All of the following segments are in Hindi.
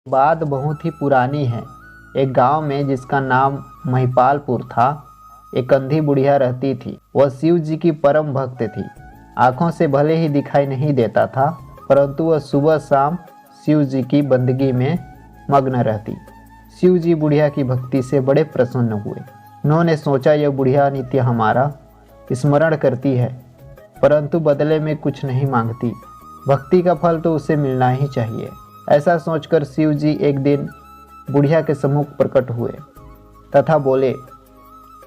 बात बहुत ही पुरानी है। एक गांव में जिसका नाम महिपालपुर था, एक अंधी बुढ़िया रहती थी। वह शिव जी की परम भक्त थी। आंखों से भले ही दिखाई नहीं देता था, परंतु वह सुबह शाम शिव जी की बंदगी में मग्न रहती। शिव जी बुढ़िया की भक्ति से बड़े प्रसन्न हुए। उन्होंने सोचा, यह बुढ़िया नित्य हमारा स्मरण करती है, परंतु बदले में कुछ नहीं मांगती। भक्ति का फल तो उसे मिलना ही चाहिए। ऐसा सोचकर शिव जी एक दिन बुढ़िया के सम्मुख प्रकट हुए तथा बोले,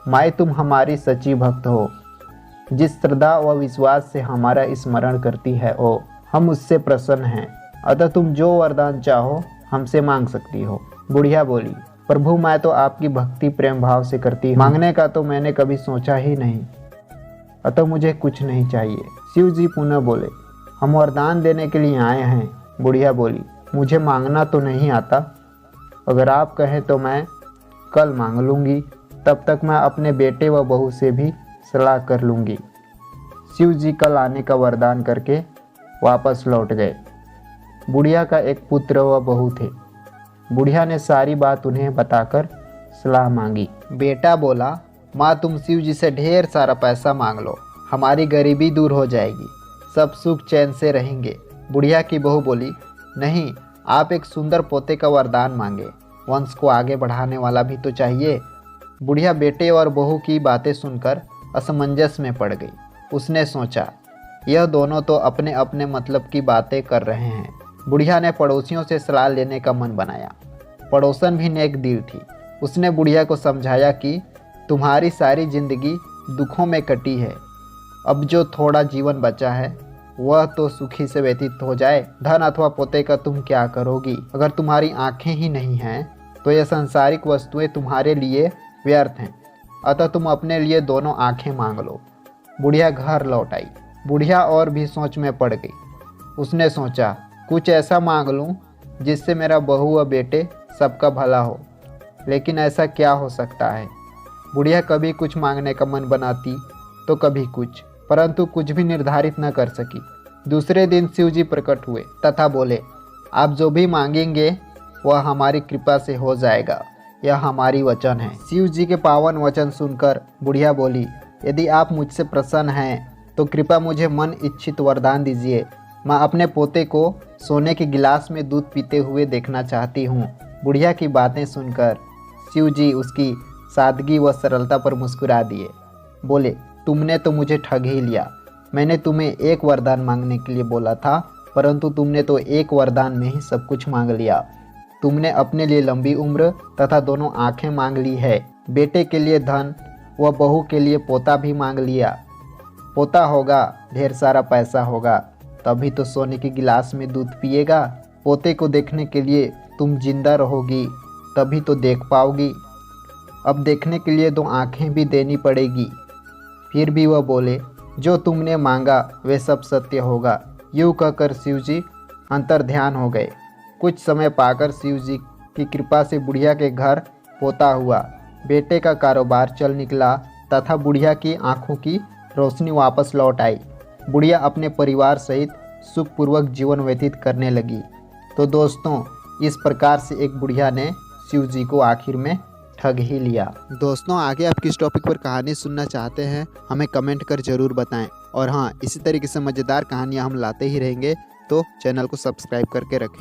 माई तुम हमारी सच्ची भक्त हो। जिस श्रद्धा व विश्वास से हमारा स्मरण करती है हम उससे प्रसन्न हैं। अतः तुम जो वरदान चाहो हमसे मांग सकती हो। बुढ़िया बोली, प्रभु मैं तो आपकी भक्ति प्रेम भाव से करती हूँ, मांगने का तो मैंने कभी सोचा ही नहीं, अतः मुझे कुछ नहीं चाहिए। शिव जी पुनः बोले, हम वरदान देने के लिए आए हैं। बुढ़िया बोली, मुझे मांगना तो नहीं आता, अगर आप कहें तो मैं कल मांग लूँगी, तब तक मैं अपने बेटे व बहू से भी सलाह कर लूँगी। शिव जी कल आने का वरदान करके वापस लौट गए। बुढ़िया का एक पुत्र व बहू थे। बुढ़िया ने सारी बात उन्हें बताकर सलाह मांगी। बेटा बोला, माँ तुम शिव जी से ढेर सारा पैसा मांग लो, हमारी गरीबी दूर हो जाएगी, सब सुख चैन से रहेंगे। बुढ़िया की बहू बोली, नहीं, आप एक सुंदर पोते का वरदान मांगे, वंश को आगे बढ़ाने वाला भी तो चाहिए। बुढ़िया बेटे और बहू की बातें सुनकर असमंजस में पड़ गई। उसने सोचा, यह दोनों तो अपने अपने मतलब की बातें कर रहे हैं। बुढ़िया ने पड़ोसियों से सलाह लेने का मन बनाया। पड़ोसन भी नेक दिल थी। उसने बुढ़िया को समझाया कि तुम्हारी सारी जिंदगी दुखों में कटी है, अब जो थोड़ा जीवन बचा है वह तो सुखी से व्यतीत हो जाए। धन अथवा पोते का तुम क्या करोगी? अगर तुम्हारी आंखें ही नहीं हैं तो यह सांसारिक वस्तुएं तुम्हारे लिए व्यर्थ हैं, अतः तुम अपने लिए दोनों आंखें मांग लो। बुढ़िया घर लौट आई। बुढ़िया और भी सोच में पड़ गई। उसने सोचा, कुछ ऐसा मांग लूं जिससे मेरा बहू व बेटे सबका भला हो, लेकिन ऐसा क्या हो सकता है? बुढ़िया कभी कुछ मांगने का मन बनाती तो कभी कुछ, परंतु कुछ भी निर्धारित न कर सकी। दूसरे दिन शिव जी प्रकट हुए तथा बोले, आप जो भी मांगेंगे वह हमारी कृपा से हो जाएगा, यह हमारी वचन है। शिव जी के पावन वचन सुनकर बुढ़िया बोली, यदि आप मुझसे प्रसन्न हैं तो कृपा मुझे मन इच्छित वरदान दीजिए। मैं अपने पोते को सोने के गिलास में दूध पीते हुए देखना चाहती हूँ। बुढ़िया की बातें सुनकर शिव जी उसकी सादगी व सरलता पर मुस्कुरा दिए। बोले, तुमने तो मुझे ठग ही लिया। मैंने तुम्हें एक वरदान मांगने के लिए बोला था, परंतु तुमने तो एक वरदान में ही सब कुछ मांग लिया। तुमने अपने लिए लंबी उम्र तथा दोनों आंखें मांग ली है, बेटे के लिए धन व बहू के लिए पोता भी मांग लिया। पोता होगा, ढेर सारा पैसा होगा, तभी तो सोने के गिलास में दूध पिएगा। पोते को देखने के लिए तुम जिंदा रहोगी, तभी तो देख पाओगी। अब देखने के लिए दो आंखें भी देनी पड़ेगी। फिर भी वह बोले, जो तुमने मांगा वे सब सत्य होगा। यूँ कहकर शिव जी अंतर ध्यान हो गए। कुछ समय पाकर शिव जी की कृपा से बुढ़िया के घर पोता हुआ, बेटे का कारोबार चल निकला तथा बुढ़िया की आंखों की रोशनी वापस लौट आई। बुढ़िया अपने परिवार सहित सुखपूर्वक जीवन व्यतीत करने लगी। तो दोस्तों, इस प्रकार से एक बुढ़िया ने शिव जी को आखिर में ठग ही लिया। दोस्तों, आगे आप किस टॉपिक पर कहानी सुनना चाहते हैं हमें कमेंट कर जरूर बताएं। और हाँ, इसी तरीके से मज़ेदार कहानियाँ हम लाते ही रहेंगे, तो चैनल को सब्सक्राइब करके रखें।